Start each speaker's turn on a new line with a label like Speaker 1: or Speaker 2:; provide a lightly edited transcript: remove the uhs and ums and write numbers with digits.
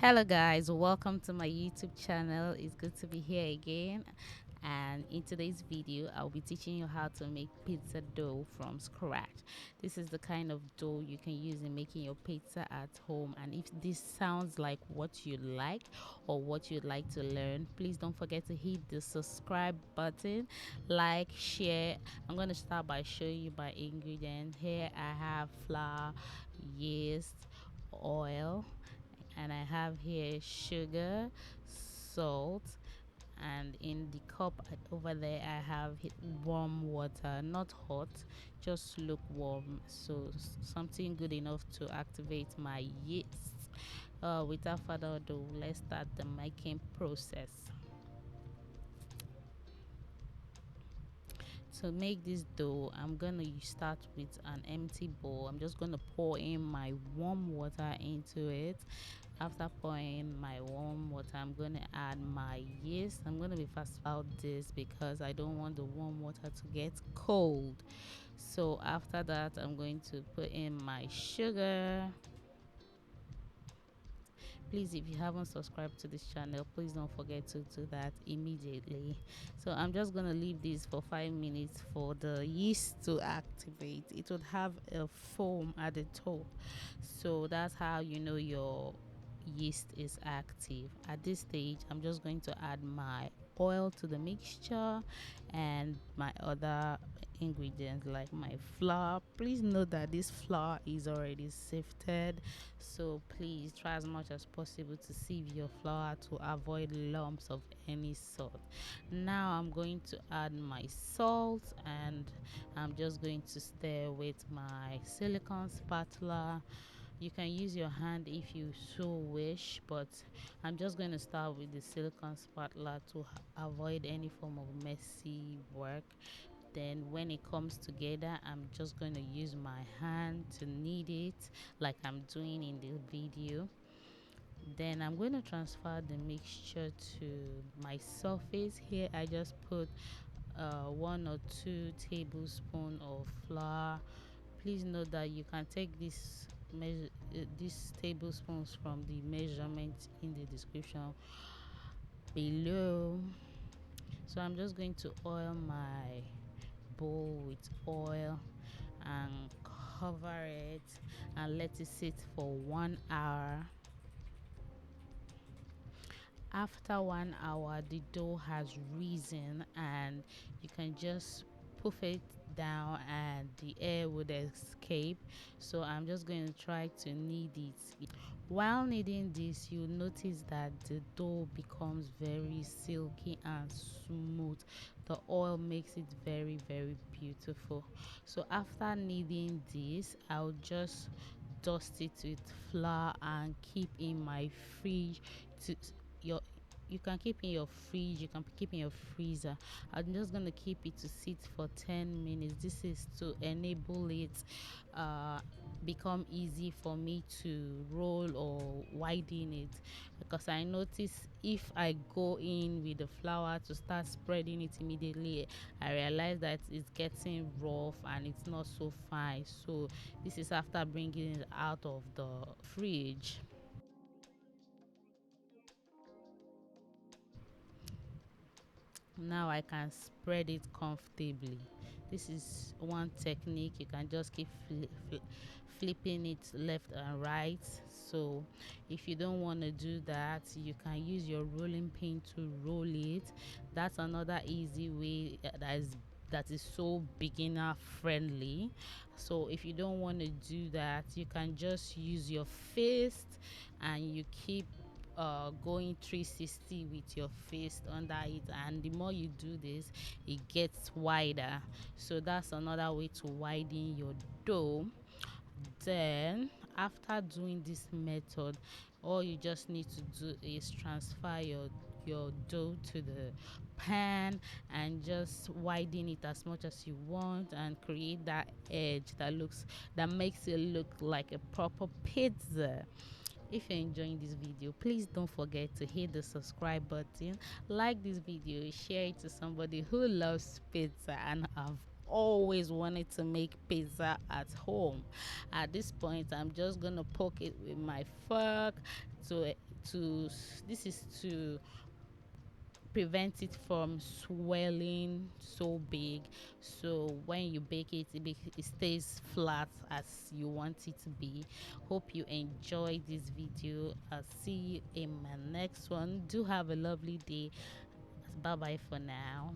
Speaker 1: Hello guys, welcome to my YouTube channel. It's good to be here again. And in today's video, I'll be teaching you how to make pizza dough from scratch. This is the kind of dough you can use in making your pizza at home. And if this sounds like what you like or what you'd like to learn, please don't forget to hit the subscribe button, like, share. I'm going to start by showing you my ingredients. Here I have flour, yeast, oil, and I have here sugar, salt, and in the cup over there I have warm water, not hot, just lukewarm, so something good enough to activate my yeast. Without further ado, let's start the making process. To make this dough, I'm gonna start with an empty bowl. I'm just gonna pour in my warm water into it. After pouring my warm water, I'm going to add my yeast. I'm going to be fast about this because I don't want the warm water to get cold. So after that, I'm going to put in my sugar. Please, if you haven't subscribed to this channel, please don't forget to do that immediately. So I'm just going to leave this for 5 minutes for the yeast to activate. It would have a foam at the top, so that's how you know your yeast is active. At this stage, I'm just going to add my oil to the mixture and my other ingredients like my flour. Please note that this flour is already sifted, so please try as much as possible to sieve your flour to avoid lumps of any sort. Now I'm going to add my salt, and I'm just going to stir with my silicone spatula. You can use your hand if you so wish, but I'm just going to start with the silicone spatula to avoid any form of messy work. Then when it comes together, I'm just going to use my hand to knead it like I'm doing in the video. Then I'm going to transfer the mixture to my surface. Here I just put 1 or 2 tablespoons of flour. Please note that you can take these tablespoons from the measurement in the description below. So I'm just going to oil my bowl with oil and cover it and let it sit for 1 hour. After 1 hour, the dough has risen, and you can just poof it down and the air would escape. So I'm just going to try to knead it. While kneading this, you notice that the dough becomes very silky and smooth. The oil makes it very beautiful. So after kneading this, I'll just dust it with flour and keep in my fridge to your you can keep in your fridge, you can keep in your freezer. I'm just going to keep it to sit for 10 minutes. This is to enable it uh become easy for me to roll or widen it, because I notice if I go in with the flour to start spreading it immediately, I realize that it's getting rough and it's not so fine. So this is after bringing it out of the fridge. Now I can spread it comfortably. This is one technique. You can just keep flipping it left and right. So if you don't want to do that, you can use your rolling pin to roll it. That's another easy way that is so beginner friendly. So if you don't want to do that, you can just use your fist and you keep going 360 with your fist under it, and the more you do this, it gets wider. So that's another way to widen your dough. Then after doing this method, all you just need to do is transfer your dough to the pan and just widen it as much as you want and create that edge that makes it look like a proper pizza. If you're enjoying this video, please don't forget to hit the subscribe button, like this video, share it to somebody who loves pizza and have always wanted to make pizza at home. At this point, I'm just gonna poke it with my fork to this is to prevent it from swelling so big, so when you bake it, it stays flat as you want it to be. Hope you enjoyed this video. I'll see you in my next one. Do have a lovely day. Bye bye for now.